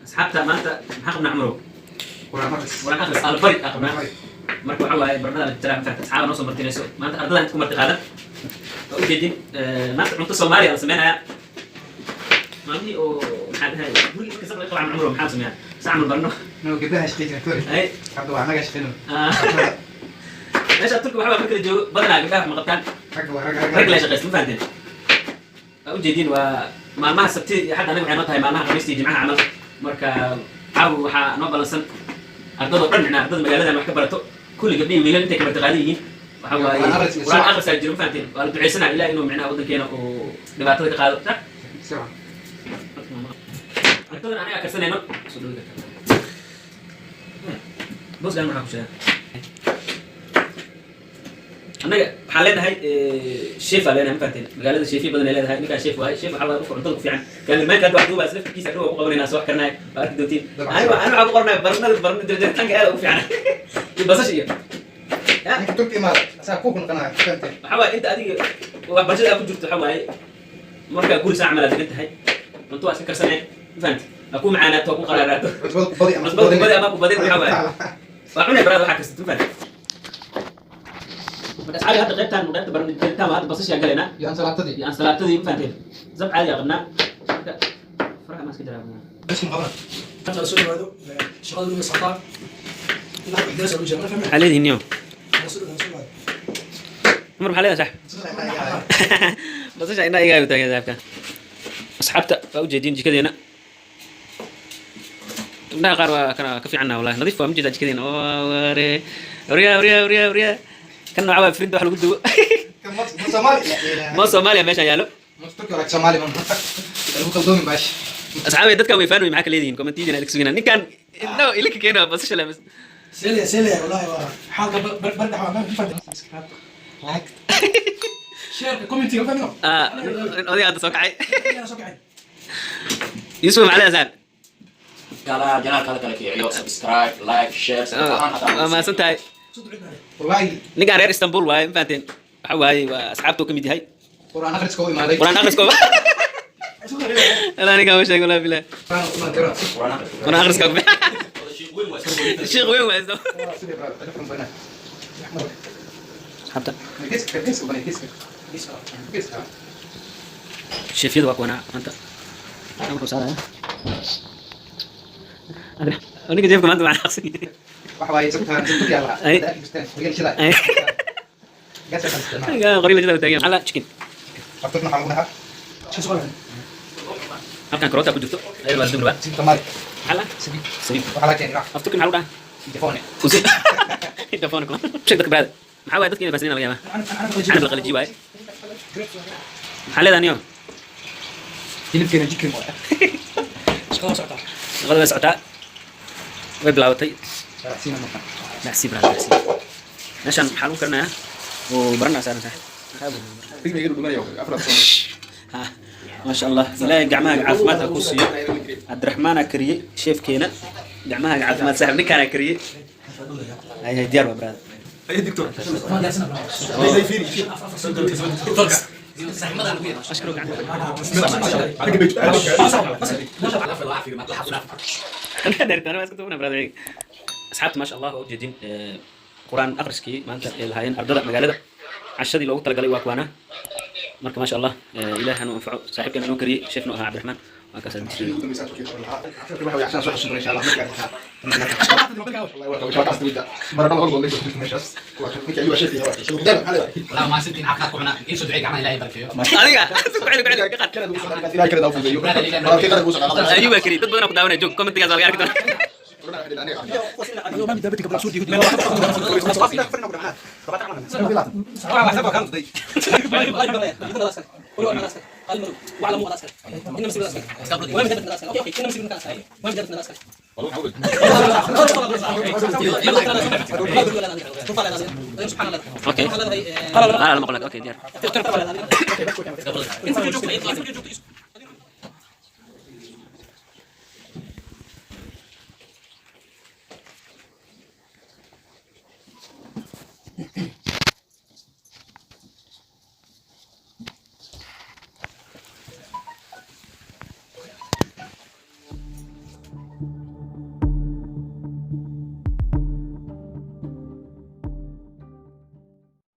asxaabta maanta maxaa qabnaa cumrow Quraan akhris. waraan akhris albari qabnaa marka waxa waaye bardada la jiraa mafaata asxaaba noo soo martinayso maanta ardada inta ku marti qaadan waa u jeedin maanta cunto soomaaliya la samaynayaa maalmihii oo maxaa dhahay guriga kasta laga qabaa cumrow maxaa sameeyaa sacmal barno Noo gabdhaha shaqeynaya Tori. ay Hadda waa anaga shaqeyno. meesha turka waxaa markala joogo badanaa gabdhaha ma qabtaan rag la shaqeysta ma fahanteen waa u jeedin waa maalmaha sabti iyo xadda anaga waxay noo tahay maalmaha khamiista iyo jimcaha camal marka caawa waxaa noo balansan ardadoo dhan micnaa ardada magaaladan wax ka barato kulli gabdhihi wiilal intay ka martiqaadi yihiin waxa waaye quraan akhrisaa jiro ma fahanteen waa la ducaysanaa ilaah inuu micnaha waddankeena uu dhibaatada ka qaado cuntadan anaga karsanayno soo dhawi kartaa booskan maxaa ku sheega annaga waxaan leenahay sheef aa leenahay ma fahanteen magaalada sheefyo badan ay leedahay ninkaa sheef waaye sheef waxaa waaye qofka cuntada ku fiican kaamirmaanka hadda wax duubaa isla firkiisa adhow ku qabanayna soo wax karinaya waa arki doontiin aniga waxaa ku qoranaya barna jarjaritaanka aada ugu fiican iyo basasha iyo Ninka Turki imaada. Asaa ku kunqanaya. Fahantay. waxaa waaye inta adiga waxbarashada aad ku jirto waxaa waaye markaa guri saac malaad degan tahay cunto waa iska karsanay ma fahanti ha ku macaanaato ha ku qaraaraato cusbada ku badi ama ku badin waxaa waaye waa cunay baraada waxaa karsata ma fahanti marka asxaabi hadda qaybtaan barnamijtaan waa hadda basashaa galaynaa Iyo ansalaatadii. iyo ansalaatadii ma fahanteen zab caadi aa qabnaa marka faraha maa iska jaraa بس مقابلة حتى السؤال هذا شغال من السلطان لا درس ولا شيء ما فهمت maxaa leedihin niyo السؤال هذا cumar maxaa leedahay sax basasha inaa iga ayu taagan saabka asxaabta waa u jeedin jikadeena gabdhaha qaar waa kana ka fiicanna wallahi nadiif waa ma jeedaa jikadeena ware warya kan nooca waa firinta wax lagu dubo Somali. mo soomaaliya meeshaan yaalo Turki waa Somali man. Lagu qaldoomi baash. asxaabay dadkan way faanooy maxaa ka leedihiin kommentiidina idin sugina ninkan inoo ilika keena basasha leemas سيلي والله حالة برد حوالي ما فهمت Like. شير كومنتي ما فهمت oday hadda soo kacay انا سوقعي yusuf maxaa leedahay saaxib جنال كذا كذا كيعيو سبسكرايب لايك شير waa mahadsan tahay Wallahi ninkaan reer istanbul waaye ma fahanteen waxa waaye waa asxaabtuu ka mid yahay Quraan akhriska u imaaday. quraan akhriskooba alaa ninkaan ma sheego walaa bilaah Quraan u imaaday. quraan akhriska sheekh weyn waa isoo Sidii baa telefon bana. asxaabta Kiska bana kiska. Kiska. sheefyada waa kuwanaa maanta wuxuu saaraya ninka jeefka maanta waa aqsan Waxa waaye sabtaan Turki alla. Ay. Regal shida. Ay. Gasa kan. qori la jida taagan ala chicken Fartuna xalu naha. شو سؤال halkan karoota ku jirto ayada waa dubra Somali. ala sabiib Waxa la keenay. aftukin maxaa lagu Telefone. dhahaa telefoonku sheeg dadka braada maxaa waaye dadka inay baasnina laga yaabaa انا canab qaliji waaye maxaa leedahay niyo Hilibkeena chicken waa. شغال سعطة shaqada way socotaa way bilaabatay Sina marka. macsi braada macsi meeshaan maxaa lagu karinayaa oo baranaa saaran saaxib ها ما شاء الله إلهي جمعها عافمات أكوسي عبد الرحمن أكريه شيف كينا جمعها عافمات سهل نكان أكريه هاي ديار براد اي دكتور أشكرك عنك أنا درت أنا ما اسكت هنا براد أصحابت ما شاء الله وجدين قرآن أقرسكي ما أنت الهاين أرضنا مقالة عشدي لو تلقى لي واكوانا marka ma sha Allah ilaahay hanu anfaco saaxiibkeena noo kariye sheefna ahaa Cabdiraxmaan waa ka saaran jiray لا ما سنتين عقلك وحنا ايش دعيك عمل الله يبارك فيه adiga ayuba kariye dad badan ku daawanay joog commentigaas waa arki doonaa ما بدي بدك بلا سوري اوكي انا ما اقول لك اوكي ديار